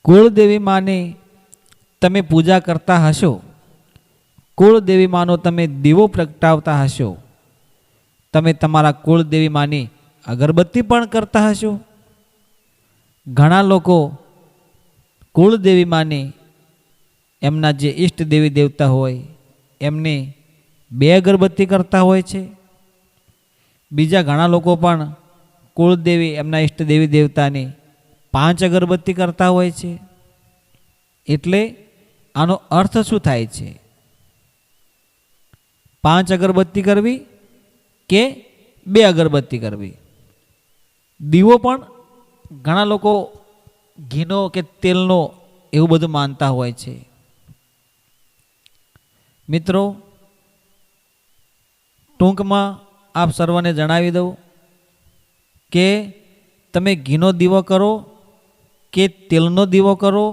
કુળદેવી માની તમે પૂજા કરતા હશો, કુળદેવી માનો તમે દીવો પ્રગટાવતા હશો, તમે તમારા કુળદેવી માની અગરબત્તી પણ કરતા હશો. ઘણા લોકો કુળદેવી માની એમના જે ઈષ્ટ દેવી દેવતા હોય એમની 2 અગરબત્તી કરતા હોય છે. બીજા ઘણા લોકો પણ કુળદેવી એમના ઈષ્ટ દેવી દેવતાની 5 અગરબત્તી કરતા હોય છે. એટલે આનો અર્થ શું થાય છે? 5 અગરબત્તી કરવી કે 2 અગરબત્તી કરવી? દીવો પણ ઘણા લોકો ઘીનો કે તેલનો એવું બધું માનતા હોય છે. મિત્રો, ટૂંકમાં આપ સર્વને જણાવી દઉં કે તમે ઘીનો દીવો કરો કે તેલનો દીવો કરો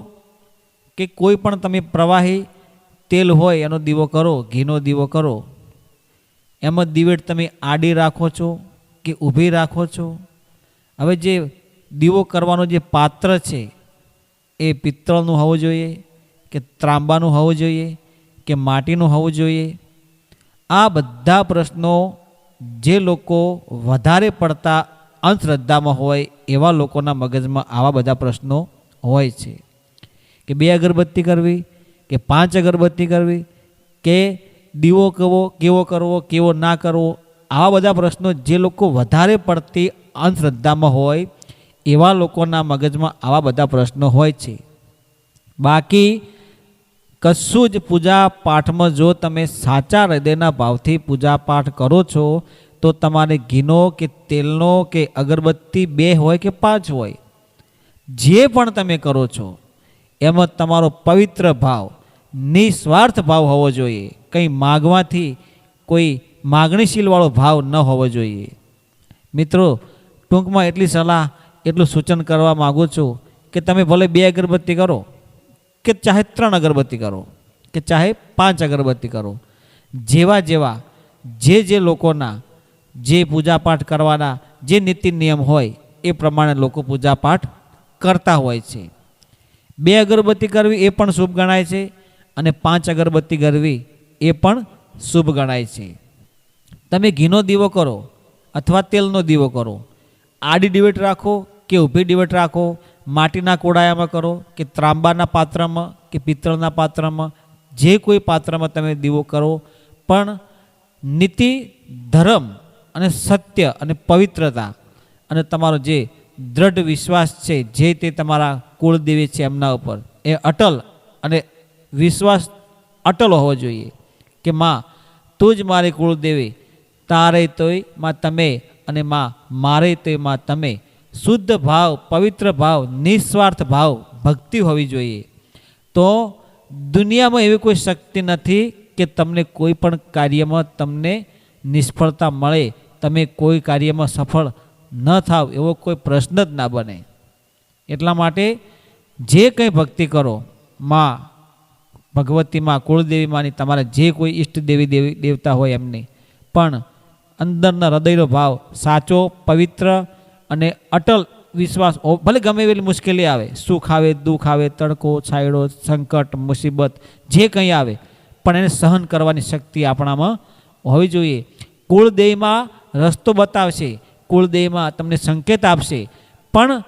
કે કોઈ પણ તમે પ્રવાહી તેલ હોય એનો દીવો કરો, ઘીનો દીવો કરો, એમાં દિવેટ તમે આડી રાખો છો કે ઊભી રાખો છો. હવે જે દીવો કરવાનો જે પાત્ર છે એ પિત્તળનું હોવું જોઈએ કે ત્રાંબાનું હોવું જોઈએ કે માટીનું હોવું જોઈએ? આ બધા પ્રશ્નો જે લોકો વધારે પડતા અંધશ્રદ્ધામાં હોય એવા લોકોના મગજમાં આવા બધા પ્રશ્નો હોય છે કે 2 અગરબત્તી કરવી કે 5 અગરબત્તી કરવી કે દીવો કેવો કરવો કેવો ના કરવો? આવા બધા પ્રશ્નો જે લોકો વધારે પડતી અંધશ્રદ્ધામાં હોય એવા લોકોના મગજમાં આવા બધા પ્રશ્નો હોય છે. બાકી કશું જ પૂજા પાઠમાં જો તમે સાચા હૃદયના ભાવથી પૂજા પાઠ કરો છો તો તમારે ઘીનો કે તેલનો કે અગરબત્તી 2 હોય કે 5 હોય, જે પણ તમે કરો છો એમાં તમારો પવિત્ર ભાવ, નિસ્વાર્થ ભાવ હોવો જોઈએ. કંઈ માગવાથી કોઈ માગણીશીલવાળો ભાવ ન હોવો જોઈએ. મિત્રો, ટૂંકમાં એટલી સલાહ, એટલું સૂચન કરવા માગું છું કે તમે ભલે 2 અગરબત્તી કરો કે ચાહે 3 અગરબત્તી કરો કે ચાહે 5 અગરબત્તી કરો, જેવા જે લોકોના જે પૂજાપાઠ કરવાના જે નીતિ નિયમ હોય એ પ્રમાણે લોકો પૂજાપાઠ કરતા હોય છે. 2 અગરબત્તી કરવી એ પણ શુભ ગણાય છે અને 5 અગરબત્તી કરવી એ પણ શુભ ગણાય છે. તમે ઘીનો દીવો કરો અથવા તેલનો દીવો કરો, આડી દિવેટ રાખો કે ઊભી દિવેટ રાખો, માટીના કોડાયામાં કરો કે ત્રાંબાના પાત્રમાં કે પિત્તળના પાત્રમાં, જે કોઈ પાત્રમાં તમે દીવો કરો, પણ નીતિ, ધર્મ અને સત્ય અને પવિત્રતા અને તમારો જે દ્રઢ વિશ્વાસ છે જે તે તમારા કુળદેવી છે એમના ઉપર એ અટલ અને વિશ્વાસ અટલ હોવો જોઈએ કે માં તું જ મારી કુળદેવી, તારે તોય માં તમે અને માં મારે તોય માં તમે. શુદ્ધ ભાવ, પવિત્ર ભાવ, નિસ્વાર્થ ભાવ, ભક્તિ હોવી જોઈએ. તો દુનિયામાં એવી કોઈ શક્તિ નથી કે તમને કોઈ પણ કાર્યમાં તમને નિષ્ફળતા મળે, તમે કોઈ કાર્યમાં સફળ ન થાવ એવો કોઈ પ્રશ્ન જ ના બને. એટલા માટે જે કંઈ ભક્તિ કરો, માં ભગવતીમાં, કુળદેવી માની, તમારે જે કોઈ ઈષ્ટ દેવી દેવતા હોય એમની, પણ અંદરના હૃદયનો ભાવ સાચો, પવિત્ર અને અટલ વિશ્વાસ, ભલે ગમે એવી મુશ્કેલી આવે, સુખ આવે, દુઃખ આવે, તડકો, છાયડો, સંકટ, મુસીબત જે કંઈ આવે, પણ એને સહન કરવાની શક્તિ આપણામાં હોવી જોઈએ. કુળદેવીમાં રસ્તો બતાવશે, કુળદેવીમાં તમને સંકેત આપશે, પણ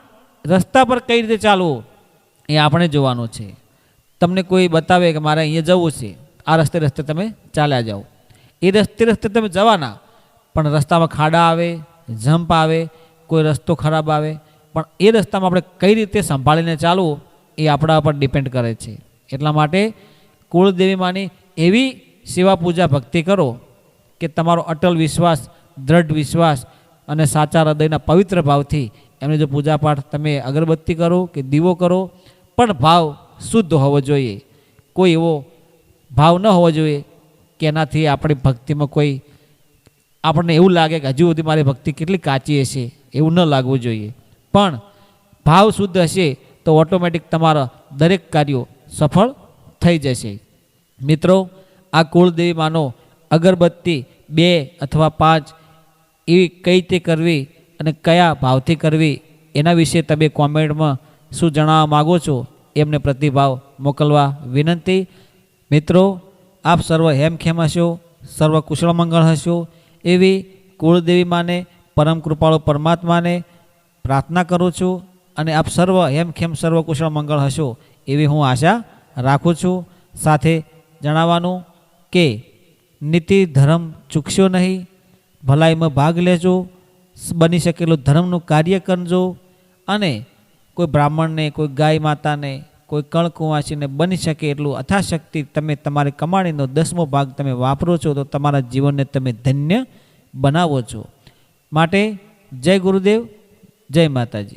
રસ્તા પર કઈ રીતે ચાલવું એ આપણે જોવાનું છે. તમને કોઈ બતાવે કે મારે અહીંયા જવું છે, આ રસ્તે તમે ચાલ્યા જાઓ, એ રસ્તે તમે જવાના, પણ રસ્તામાં ખાડા આવે, જમ્પ આવે, કોઈ રસ્તો ખરાબ આવે, પણ એ રસ્તામાં આપણે કઈ રીતે સંભાળીને ચાલવું એ આપણા પર ડિપેન્ડ કરે છે. એટલા માટે કુળદેવી માની એવી સેવા પૂજા ભક્તિ કરો કે તમારો અટલ વિશ્વાસ, દ્રઢ વિશ્વાસ અને સાચા હૃદયના પવિત્ર ભાવથી એમની જો પૂજાપાઠ તમે અગરબત્તી કરો કે દીવો કરો, પણ ભાવ શુદ્ધ હોવો જોઈએ. કોઈ એવો ભાવ ન હોવો જોઈએ કે એનાથી આપણી ભક્તિમાં કોઈ આપણને એવું લાગે કે હજુ સુધી મારી ભક્તિ કેટલી કાચી હશે, એવું ન લાગવું જોઈએ. પણ ભાવ શુદ્ધ હશે તો ઓટોમેટિક તમારા દરેક કાર્યો સફળ થઈ જશે. મિત્રો, આ કુળદેવી માનો અગરબત્તી 2 અથવા 5 એવી કઈ રીતે કરવી અને કયા ભાવથી કરવી એના વિશે તમે કોમેન્ટમાં શું જણાવવા માગો છો એમને પ્રતિભાવ મોકલવા વિનંતી. મિત્રો, આપ સર્વ હેમખેમ હશો, સર્વ કુશળ મંગળ હશો એવી કુળદેવી માને, પરમ કૃપાળુ પરમાત્માને પ્રાર્થના કરું છું અને આપ સર્વ હેમખેમ સર્વ કુશળ મંગળ હશો એવી હું આશા રાખું છું. સાથે જણાવવાનું કે નીતિ ધર્મ ચૂકશો નહીં, ભલાઈમાં ભાગ લેજો, બની શકેલું ધર્મનું કાર્ય કરજો અને કોઈ બ્રાહ્મણને, કોઈ ગાય માતાને, કોઈ કણકુંવાસીને બની શકે એટલું અથાશક્તિ તમે તમારી કમાણીનો 10મો ભાગ તમે વાપરો છો તો તમારા જીવનને તમે ધન્ય બનાવો છો. માટે જય ગુરુદેવ, જય માતાજી.